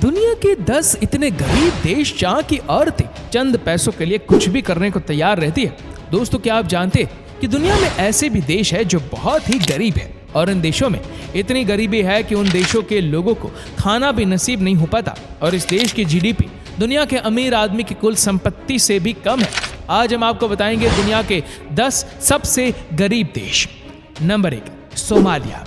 दुनिया के 10 इतने गरीब देश जहाँ की औरतें चंद पैसों के लिए कुछ भी करने को तैयार रहती है। दोस्तों, क्या आप जानते हैं कि दुनिया में ऐसे भी देश है जो बहुत ही गरीब है और इन देशों में इतनी गरीबी है कि उन देशों के लोगों को खाना भी नसीब नहीं हो पाता और इस देश की जीडीपी दुनिया के अमीर आदमी की कुल संपत्ति से भी कम है। आज हम आपको बताएंगे दुनिया के 10 सबसे गरीब देश। Number 1, Somalia.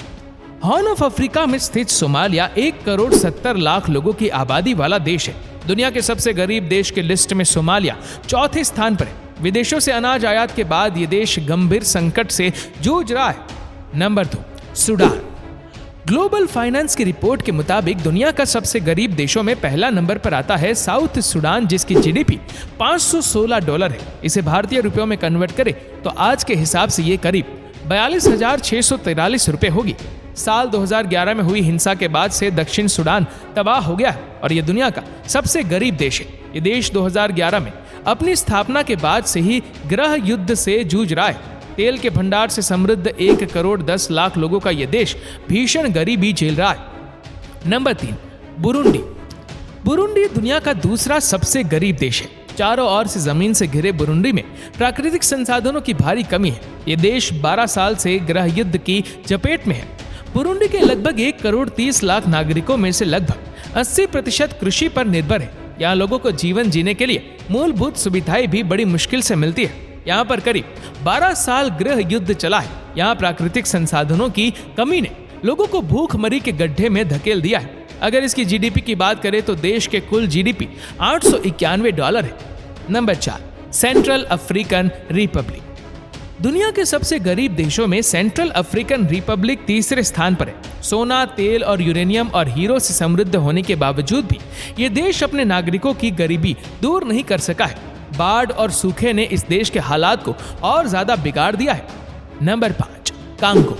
Horn of Africa में स्थित सोमालिया 1,70,00,000 लोगों की आबादी वाला देश है। दुनिया के सबसे गरीब देश के लिस्ट में सोमालिया चौथे स्थान पर है। विदेशों से अनाज आयात के बाद ये देश गंभीर संकट से जूझ रहा है। Number 2, Sudan. ग्लोबल फाइनेंस की रिपोर्ट के मुताबिक दुनिया का सबसे गरीब देशों में पहला नंबर पर आता है साउथ सूडान, जिसकी जीडीपी $516 है। इसे भारतीय रुपयों में कन्वर्ट करें तो आज के हिसाब से ये करीब 42,643 रुपए होगी। साल 2011 में हुई हिंसा के बाद से दक्षिण सूडान तबाह हो गया है और यह दुनिया का सबसे गरीब देश है। ये देश 2011 में अपनी स्थापना के बाद से ही गृह युद्ध से जूझ रहा है। तेल के भंडार से समृद्ध 1,10,00,000 लोगों का यह देश भीषण गरीबी झेल रहा है। Number 3, Burundi. बुरुंडी दुनिया का दूसरा सबसे गरीब देश है। चारों ओर से जमीन से घिरे बुरुंडी में प्राकृतिक संसाधनों की भारी कमी है। ये देश 12 साल से गृह युद्ध की चपेट में है। बुरुंडी के लगभग 1,30,00,000 नागरिकों में से लगभग 80% कृषि पर निर्भर है। यहाँ लोगों को जीवन जीने के लिए मूलभूत सुविधाएं भी बड़ी मुश्किल से मिलती है। यहाँ पर करीब 12 साल गृह युद्ध चला है। यहाँ प्राकृतिक संसाधनों की कमी ने लोगों को भूखमरी के गड्ढे में धकेल दिया है। अगर इसकी जीडीपी की बात करें तो देश के कुल जीडीपी $891 है। Number 4, central African Republic. दुनिया के सबसे गरीब देशों में सेंट्रल अफ्रीकन रिपब्लिक तीसरे स्थान पर है। सोना, तेल और यूरेनियम और हीरो से समृद्ध होने के बावजूद भी ये देश अपने नागरिकों की गरीबी दूर नहीं कर सका है। बाढ़ और सूखे ने इस देश के हालात को और ज्यादा बिगाड़ दिया है। Number 5, Congo.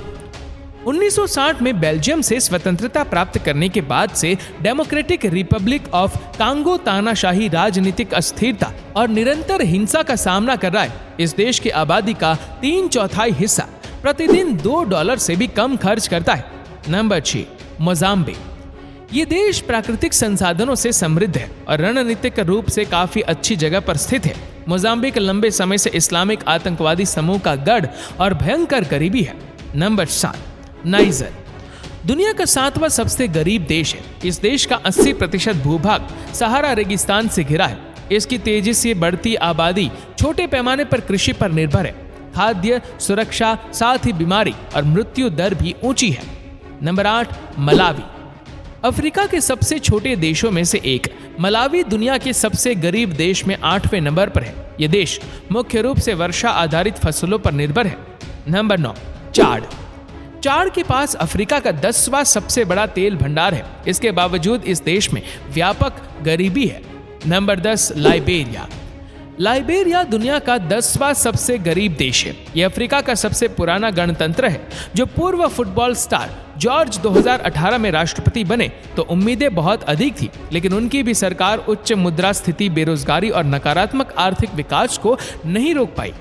1960 में बेल्जियम से स्वतंत्रता प्राप्त करने के बाद से डेमोक्रेटिक रिपब्लिक ऑफ कांगो तानाशाही, राजनीतिक अस्थिरता और निरंतर हिंसा का सामना कर रहा है। इस देश की आबादी का 3/4 हिस्सा प्रतिदिन $2 से भी कम खर्च करता है। Number 6, Mozambique. ये देश प्राकृतिक संसाधनों से समृद्ध है और रणनीतिक रूप से काफी अच्छी जगह पर स्थित है। मोजाम्बिक लंबे समय से इस्लामिक आतंकवादी समूह का गढ़ और भयंकर गरीबी है। Number 7, niger. दुनिया का 7वां सबसे गरीब देश है। इस देश का 80% भूभाग सहारा रेगिस्तान से घिरा है। इसकी तेजी से बढ़ती आबादी छोटे पैमाने पर कृषि पर निर्भर है। खाद्य सुरक्षा, साथ ही बीमारी और मृत्यु दर भी ऊंची है। Number 8, Malawi. अफ्रीका के सबसे छोटे देशों में से एक मलावी दुनिया के सबसे गरीब देश में 8वें नंबर पर है। यह देश मुख्य रूप से वर्षा आधारित फसलों पर निर्भर है। नंबर 9, चाड। चाड के पास अफ्रीका का 10वां सबसे बड़ा तेल भंडार है। इसके बावजूद इस देश में व्यापक गरीबी है। Number 10, Liberia. लाइबेरिया दुनिया का 10वां सबसे गरीब देश है। यह अफ्रीका का सबसे पुराना गणतंत्र है। जो पूर्व फुटबॉल स्टार जॉर्ज 2018 में राष्ट्रपति बने तो उम्मीदें बहुत अधिक थी, लेकिन उनकी भी सरकार उच्च मुद्रा स्थिति, बेरोजगारी और नकारात्मक आर्थिक विकास को नहीं रोक पाई।